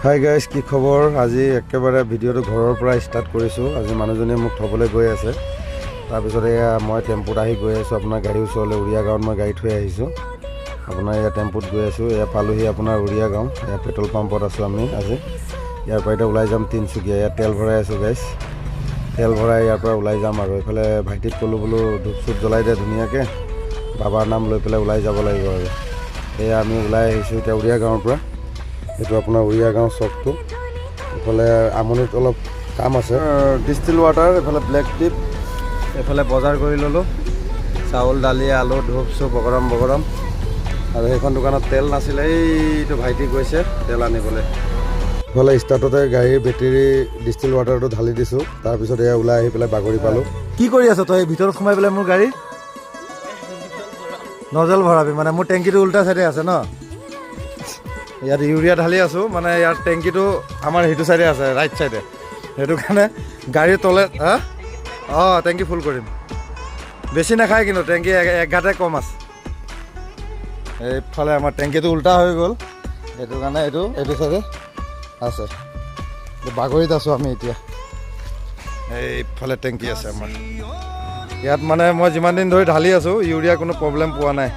Hi guys, কি খবৰ? আজি একেবাৰে ভিডিঅ'টো ঘৰৰ পৰা ষ্টাৰ্ট কৰিছোঁ। আজি মানুহজনীয়ে মোক থ'বলৈ গৈ আছে। তাৰপিছত এয়া মই টেম্পুত আহি গৈ আছোঁ আপোনাৰ গাড়ীৰ ওচৰলৈ। উৰিয়া গাঁৱত মই গাড়ী থৈ আহিছোঁ। আপোনাৰ এয়া টেম্পুত গৈ আছোঁ। এয়া পালোহি আপোনাৰ উৰিয়া গাঁও। এয়া পেট্ৰল পাম্পত আছোঁ আমি আজি। ইয়াৰ পৰা এতিয়া ওলাই যাম তিনিচুকীয়া। ইয়াত তেল ভৰাই আছোঁ গাইজ। তেল ভৰাই ইয়াৰ পৰা ওলাই যাম আৰু এইফালে ভাইটিক ক'লোঁ বোলো ধূপ চুপ জ্বলাই দিয়ে ধুনীয়াকৈ, বাবাৰ নাম লৈ পেলাই ওলাই যাব লাগিব আৰু। এয়া আমি ওলাই আহিছোঁ এতিয়া উৰিয়া গাঁৱৰ পৰা। এইটো আপোনাৰ উৰিয়া গাঁও চকটো। এইফালে আমনিত অলপ কাম আছে, ডিষ্টিল ৱাটাৰ, এইফালে ব্লেক টিপ। এইফালে বজাৰ কৰি ল'লোঁ, চাউল দালি আলু ধূপ চুপ বগৰম আৰু সেইখন দোকানত তেল নাছিলে। এইটো ভাইটি গৈছে তেল আনিবলৈ। এইফালে ষ্টাৰ্টতে গাড়ীৰ বেটেৰী ডিষ্টিল ৱাটাৰটো ঢালি দিছোঁ। তাৰপিছত এয়া ওলাই আহি পেলাই বাগৰি পালোঁ। কি কৰি আছ তই ভিতৰত সোমাই পেলাই? মোৰ গাড়ী নজল ভৰাবি মানে? মোৰ টেংকিটো উল্টা চাইডে আছে ন। ইয়াত ইউৰিয়া ঢালি আছোঁ, মানে ইয়াৰ টেংকিটো আমাৰ সেইটো চাইডে আছে, ৰাইট চাইডে। সেইটো কাৰণে গাড়ীৰ তলে টেংকি ফুল কৰিম। বেছি নাখায় কিন্তু টেংকি এক ঘাটে কম আছে। এইফালে আমাৰ টেংকিটো উল্টা হৈ গ'ল, সেইটো কাৰণে এইটো চাইডে আছে। বাগৰিত আছোঁ আমি এতিয়া। এইফালে টেংকি আছে আমাৰ ইয়াত। মানে মই যিমান দিন ধৰি ঢালি আছোঁ ইউৰিয়া কোনো প্ৰব্লেম পোৱা নাই।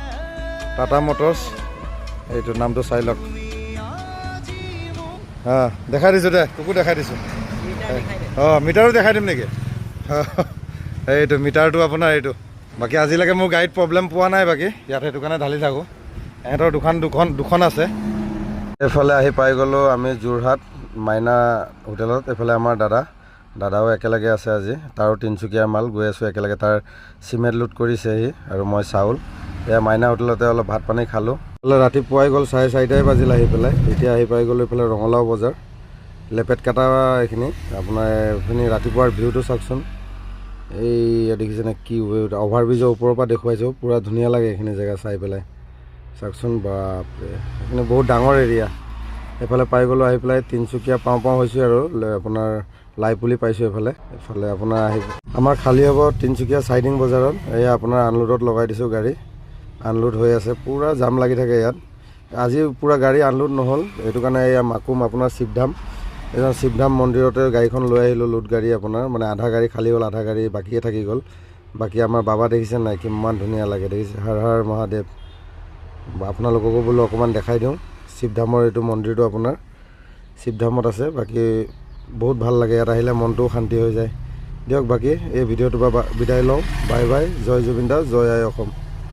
টাটা মটৰ্ছ, এইটো নামটো চাই লওক। দেখাই দিছোঁ দে, তোকো দেখাই দিছোঁ। মিটাৰো দেখাই দিম নেকি? এইটো মিটাৰটো আপোনাৰ এইটো। বাকী আজিলৈকে মোৰ গাড়ীত প্ৰব্লেম পোৱা নাই বাকী ইয়াত, সেইটো কাৰণে ঢালি থাকোঁ। ইহঁতৰ দুখন আছে। এইফালে আহি পাই গ'লোঁ আমি যোৰহাট মাইনা হোটেলত। এইফালে আমাৰ দাদাও একেলগে আছে আজি। তাৰো তিনিচুকীয়াৰ মাল গৈ আছোঁ একেলগে। তাৰ চিমেণ্ট লোড কৰিছেহি আৰু মই চাউল। এয়া মাইনা হোটেলতে অলপ ভাত পানী খালোঁ। ৰাতিপুৱাই গ'ল 4:30 বাজিল আহি পেলাই। এতিয়া আহি পাই গ'লোঁ এইফালে ৰঙালাও বজাৰ, লেপেট কাটা এইখিনি। আপোনাৰ এইখিনি ৰাতিপুৱাৰ ভিউটো চাওকচোন। এই দেখিছেনে কি অভাৰব্ৰিজৰ ওপৰৰ পৰা দেখুৱাইছোঁ। পূৰা ধুনীয়া লাগে এইখিনি জেগা চাই পেলাই। চাওকচোন, বাপৰে, এইখিনি বহুত ডাঙৰ এৰিয়া। এইফালে পাই গ'লোঁ আহি পেলাই তিনিচুকীয়া পাওঁ হৈছোঁ আৰু আপোনাৰ লাইপুলি পাইছোঁ। এইফালে আপোনাৰ আমাৰ খালী হ'ব তিনিচুকীয়া চাইডিং বজাৰত। এয়া আপোনাৰ আনলোডত লগাই দিছোঁ গাড়ী। আনলোড হৈ আছে, পূৰা জাম লাগি থাকে ইয়াত। আজি পূৰা গাড়ী আনলোড নহ'ল, সেইটো কাৰণে এয়া মাকুম আপোনাৰ শিৱধাম মন্দিৰতে গাড়ীখন লৈ আহিলোঁ। লোড গাড়ী আপোনাৰ, মানে আধা গাড়ী খালী হ'ল, আধা গাড়ী বাকীয়ে থাকি গ'ল। বাকী আমাৰ বাবা দেখিছে নাই কিমান ধুনীয়া লাগে, দেখিছে? হৰ হৰ মহাদেৱ। আপোনালোককো বোলো অকণমান দেখাই দিওঁ। শিৱধামৰ এইটো মন্দিৰটো আপোনাৰ শিৱধামত আছে। বাকী বহুত ভাল লাগে ইয়াত আহিলে, মনটোও শান্তি হৈ যায়। দিয়ক বাকী এই ভিডিঅ'টোৰ পৰা বিদায় লওঁ। Bye bye. জয় জুবিন দা, জয় আই অসম।